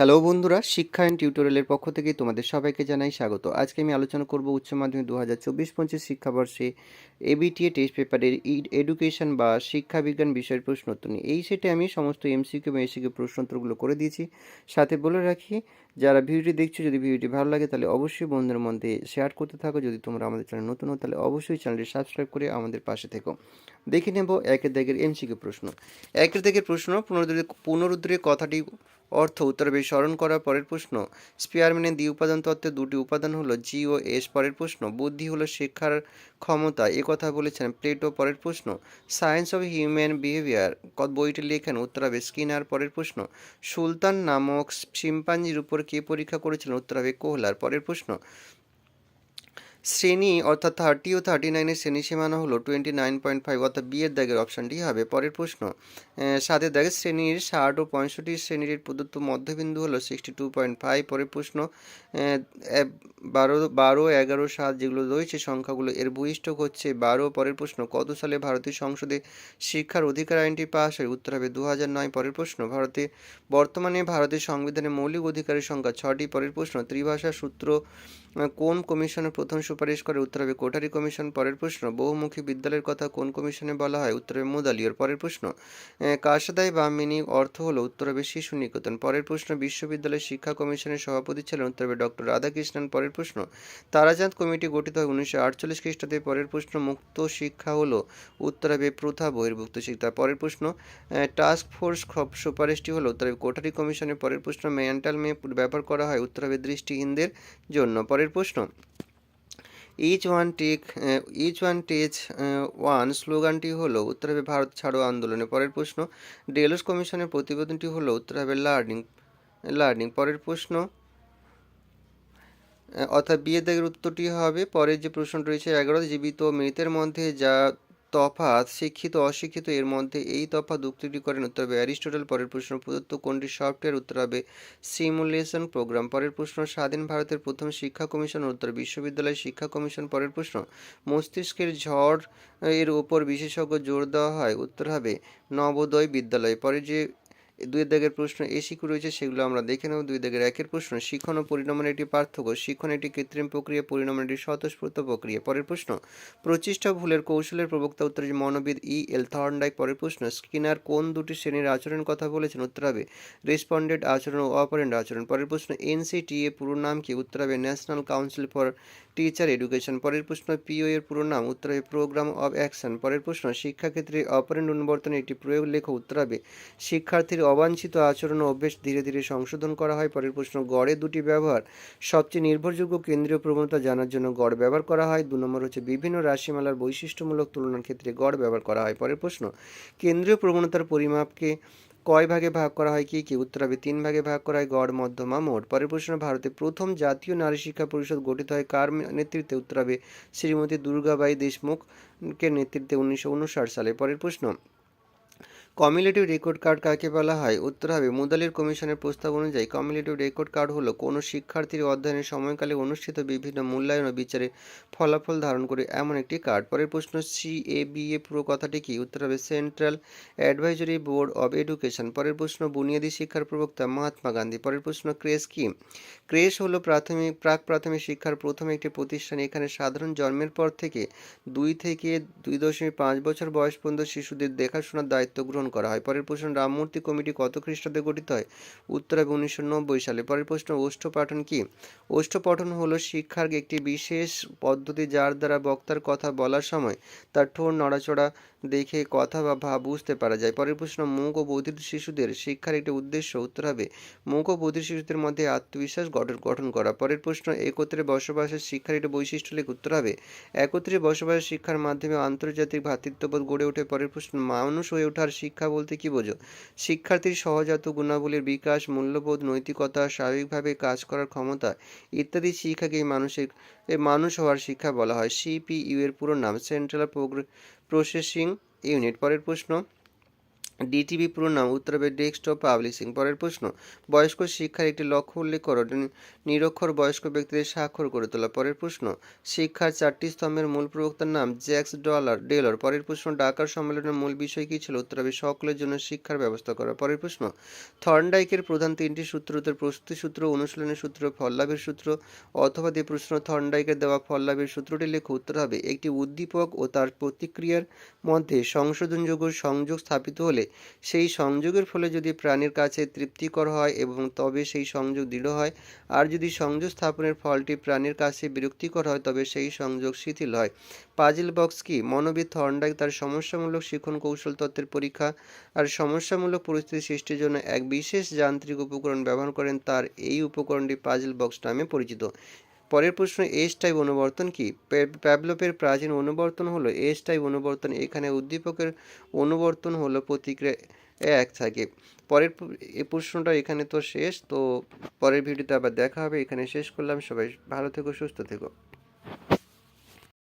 Hello বন্ধুরা, শিক্ষা and টিউটোরিয়ালের পক্ষ থেকে তোমাদের সবাইকে জানাই স্বাগত। আজকে আমি আলোচনা করব উচ্চ মাধ্যমিক 2024-25 শিক্ষাবর্ষে এবিটিএ টেস্ট পেপারের এডুকেশন বা শিক্ষাবিজ্ঞান বিষয়ের প্রশ্নোত্তর নিয়ে। এই সেটে আমি সমস্ত এমসিকিউ এবং এসিকিউ প্রশ্নোত্তরগুলো করে দিয়েছি। সাথে বলে রাখি, যারা ভিডিওটি দেখছো, যদি ভিডিওটি ভালো লাগে তাহলে অবশ্যই বন্ধুদের মধ্যে শেয়ার করতে থাকো। যদি তোমরা আমাদের চ্যানেল নতুন হো তাহলে অবশ্যই চ্যানেলটি সাবস্ক্রাইব করে আমাদের পাশে থেকো। দেখে নেব একের দাগের এমসিকিউ প্রশ্ন। একের দাগের প্রশ্ন, পুনরুদ্ধারের কথাটি অর্থ উত্তরে বেশ স্মরণ করার পরের প্রশ্ন। স্পিয়ারম্যানের দ্বি-উপাদান তত্ত্বের দুটি উপাদান হলো জি ও এস। পরের প্রশ্ন। বুদ্ধি হলো শিক্ষার ক্ষমতা, এ কথা বলেছেন প্লেটো। পরের প্রশ্ন। সায়েন্স অফ হিউম্যান বিহেভিয়ার বইটি লেখেন, উত্তর হবে স্কিনার। পরের প্রশ্ন। সুলতান নামক শিম্পাঞ্জির উপর কে পরীক্ষা করেছিলেন, উত্তর হবে কোহলার। পরের প্রশ্ন। শ্রেণী অর্থাৎ 30 ও 39-এর শ্রেণী সীমানা হলো 29.5, অর্থাৎ বি এর দাগের অপশানটি হবে। পরের প্রশ্ন। 7-এর দাগের শ্রেণীর 60 ও 65 শ্রেণীর প্রদত্ত মধ্যবিন্দু হলো 62.5। পরের প্রশ্ন। 12, 11, 7 যেগুলো রয়েছে সংখ্যাগুলো, এর বৈশিষ্ট্য হচ্ছে 12। পরের প্রশ্ন। কত সালে ভারতীয় সংসদে শিক্ষার অধিকার আইনটি পাশ হয়, উত্তর হবে 2009। পরের প্রশ্ন। বর্তমানে ভারতের সংবিধানে মৌলিক অধিকারের সংখ্যা 6টি। পরের প্রশ্ন। ত্রিভাষা সূত্র কোন কমিশনের প্রথম সুপারিশ করে, উত্তর হবে কোঠারি কমিশন। পরের প্রশ্ন। বহুমুখী বিদ্যালয়ের কথা কোন কমিশনে বলা হয়, উত্তর হবে মুদালিয়র। পরের প্রশ্ন। কাশাদাই বা মিনি অর্থ হলো, উত্তর হবে শিশু নিকেতন। পরের প্রশ্ন। বিশ্ববিদ্যালয় শিক্ষা কমিশনের সভাপতি ছিলেন, উত্তর হবে ডক্টর রাধাকৃষ্ণন। পরের প্রশ্ন। তারাচাঁদ কমিটি গঠিত হয় 1948 খ্রিস্টাব্দে। পরের প্রশ্ন। মুক্ত শিক্ষা হলো, উত্তর হবে প্রথা বহির্ভূত শিক্ষা। পরের প্রশ্ন। টাস্ক ফোর্স সুপারিশটি হলো, উত্তর হবে কোঠারি কমিশনের। পরের প্রশ্ন। মেন্টাল ম্যাপ ব্যবহার করা হয়, উত্তর হবে দৃষ্টিহীনদের জন্য। পরের প্রশ্ন। ইচ ওয়ান টেচ ওয়ান স্লোগানটি হলো, উত্তর হবে ভারত ছাড়ো আন্দোলনে। পরের প্রশ্ন। ডেলোস কমিশনের প্রতিবেদনটি হলো, উত্তর হবে লার্নিং। পরের প্রশ্ন। অর্থাৎ বিয়ের দাগের উত্তরটি হবে, পরের যে প্রশ্ন রয়েছে 11, জীবিত ও মৃতের মধ্যে যা তফাৎ শিক্ষিত অশিক্ষিত এর মধ্যে এই তফাৎ উক্তিটি করেন, উত্তর হবে অ্যারিস্টটল। পরের প্রশ্ন। প্রদত্ত কোনটি সফটওয়্যার, উত্তর হবে সিমুলেশন প্রোগ্রাম। পরের প্রশ্ন। স্বাধীন ভারতের প্রথম শিক্ষা কমিশন, উত্তর বিশ্ববিদ্যালয় শিক্ষা কমিশন। পরের প্রশ্ন। মস্তিষ্কের ঝড় এর উপর বিশেষজ্ঞ জোর দেওয়া হয়, উত্তর হবে নবোদয় বিদ্যালয়। পরে যে 2 দাগের প্রশ্ন এসিকিউ রয়েছে সেগুলো আমরা দেখে নেব। 2 দাগের 1-এর প্রশ্ন। শিক্ষণ ও পরিণামের একটি পার্থক্য। শিক্ষণ একটি কৃত্রিম প্রক্রিয়া, পরিণাম একটি স্বতঃস্ফূর্ত প্রক্রিয়া। পরের প্রশ্ন। প্রচেষ্টা ভুলের কৌশলের প্রবক্তা, উত্তর হবে মনোবিদ E.L. থর্নডাইক। পরের প্রশ্ন। স্কিনার কোন দুটি শ্রেণীর আচরণের কথা বলেছেন, উত্তর হবে রেসপন্ডেন্ট আচরণ ও অপারেন্ট আচরণ। পরের প্রশ্ন। NCTA পুরো নাম কি, উত্তর হবে national council for teacher education. পরের প্রশ্ন। PO এর পুরো নাম, উত্তর হবে প্রোগ্রাম অব অ্যাকশন। পরের প্রশ্ন। শিক্ষাক্ষেত্রে অপারেন্ট অনুবর্তনের একটি প্রয়োগ লেখো, উত্তর হবে শিক্ষার্থীর অবাঞ্ছিত আচরণ ও অভ্যেস ধীরে ধীরে সংশোধন করা হয়। পরের প্রশ্ন। গড়ে দুটি ব্যবহার, সবচেয়ে নির্ভরযোগ্য কেন্দ্রীয় প্রবণতা জানার জন্য গড় ব্যবহার করা হয়। 2 নম্বর হচ্ছে বিভিন্ন রাশিমালার বৈশিষ্ট্যমূলক তুলনার ক্ষেত্রে গড় ব্যবহার করা হয়। পরের প্রশ্ন। কেন্দ্রীয় প্রবণতার পরিমাপকে কয় ভাগে ভাগ করা হয়, কি, উত্তর হবে 3 ভাগে ভাগ করা হয়, গড়, মধ্যমা, মোট। পরের প্রশ্ন। ভারতে প্রথম জাতীয় নারী শিক্ষা পরিষদ গঠিত হয় কার নেতৃত্বে, উত্তর হবে শ্রীমতী দুর্গাবাই দেশমুখের নেতৃত্বে 1959 সালে। পরের প্রশ্ন। কমিউলেটিভ রেকর্ড কার্ড কাকে বলা হয়, উত্তর হবে মুদালির কমিশনের প্রস্তাব অনুযায়ী কমিউলেটিভ রেকর্ড কার্ড হলো কোনো শিক্ষার্থীর অধ্যয়নের সময়কালে অনুষ্ঠিত বিভিন্ন মূল্যায়ন ও বিচারের ফলাফল ধারণ করে এমন একটি কার্ড। পরের প্রশ্ন। CABA পুরো কথাটি কি, উত্তর হবে central advisory board of education. পরের প্রশ্ন। বুনিয়াদী শিক্ষার প্রবক্তা মহাত্মা গান্ধী। পরের প্রশ্ন। ক্রেস কি, ক্রেস হলো প্রাক প্রাথমিক শিক্ষার প্রথম একটি প্রতিষ্ঠান। এখানে সাধারণ জন্মের পর থেকে 2 থেকে 2.5 বছর বয়স পর্যন্ত শিশুদের দেখাশোনার দায়িত্ব গ্রহণ করা হয়। পরের প্রশ্ন। রামমূর্তি কমিটি কত খ্রিস্টাব্দে গঠিত হয়, উত্তর হবে 1990 সালে। পরের প্রশ্ন। ওষ্ঠপাঠন কি, ওষ্ঠপঠন হলো শিক্ষার একটি বিশেষ পদ্ধতি যার দ্বারা বক্তার কথা বলার সময় তার ঠোঁট নড়াচড়া দেখে কথা বা ভাব বুঝতে পারা যায়। পরের প্রশ্ন। মূক ও বধির শিশুদের শিক্ষার একটি উদ্দেশ্য, উত্তর হবে মূক ও বধির শিশুদের মধ্যে আত্মবিশ্বাস গঠন করা। পরের প্রশ্ন। একত্রে বসবাসের শিক্ষার একটি বৈশিষ্ট্য লেখ, উত্তর হবে একত্রে বসবাসের শিক্ষার মাধ্যমে আন্তর্জাতিক ভ্রাতৃত্ববোধ গড়ে ওঠে। পরের প্রশ্ন। মানুষ হয়ে ওঠার শিক্ষা বলতে কি বোঝো, শিক্ষার্থীর সহজাত গুণাবলীর বিকাশ, মূল্যবোধ, নৈতিকতা, স্বাভাবিকভাবে কাজ করার ক্ষমতা ইত্যাদি শিক্ষাকে মানুষ হওয়ার শিক্ষা বলা হয়। CPU এর পুরো নাম সেন্ট্রাল প্রসেসিং ইউনিট। পরের প্রশ্ন। ডিটিপি পুরো নাম, উত্তর হবে ডেস্কটপ পাবলিশিং। পরের প্রশ্ন, বয়স্ক শিক্ষার একটি লক্ষ্য উল্লেখ করো। নিরক্ষর বয়স্ক ব্যক্তিদের স্বাক্ষর করে তোলা। পরের প্রশ্ন, শিক্ষার 4টি স্তম্ভের মূল প্রবক্তার নাম জ্যাক্স ডেলর। পরের প্রশ্ন, ডাকার সম্মেলনের মূল বিষয় কী ছিল? উত্তর হবে সকলের জন্য শিক্ষার ব্যবস্থা করা। পরের প্রশ্ন, থর্নডাইকের প্রধান 3টি সূত্র, উত্তর প্রস্তুতি সূত্র, অনুশীলনের সূত্র, ফললাভের সূত্র। অথবা দিয়ে প্রশ্ন, থর্নডাইকের দেওয়া ফললাভের সূত্রটি লেখো। উত্তর হবে একটি উদ্দীপক ও তার প্রতিক্রিয়ার মধ্যে সংশোধনযোগ্য সংযোগ স্থাপিত হলে সেই সংযোগের ফলে যদি প্রাণীর কাছে তৃপ্তিকর হয় এবং তবে সেই সংযোগ দৃঢ় হয়, আর যদি সংযোগ স্থাপনের ফলটি প্রাণীর কাছে বিরক্তিকর হয় তবে সেই সংযোগ শিথিল হয়। পাজল বক্স কি? মনোবিদ থর্নডাইক তার সমস্যামূলক শিখন কৌশল তত্ত্বের পরীক্ষা আর সমস্যামূলক পরিস্থিতি সৃষ্টির জন্য এক বিশেষ যান্ত্রিক উপকরণ ব্যবহার করেন। তার এই উপকরণটি পাজল বক্স নামে পরিচিত। পরের প্রশ্ন, এস টাইপ অনুবর্তন কি? প্যাভলভের প্রাচীন অনুবর্তন হলো এস টাইপ অনুবর্তন। এখানে উদ্দীপকের অনুবর্তন হলো প্রতিক্রিয়া এক থাকে। পরের এই প্রশ্নটা এখানে তো শেষ। তো পরের ভিডিওতে আবার দেখা হবে। এখানে শেষ করলাম। সবাই ভালো থেকো, সুস্থ থেকো।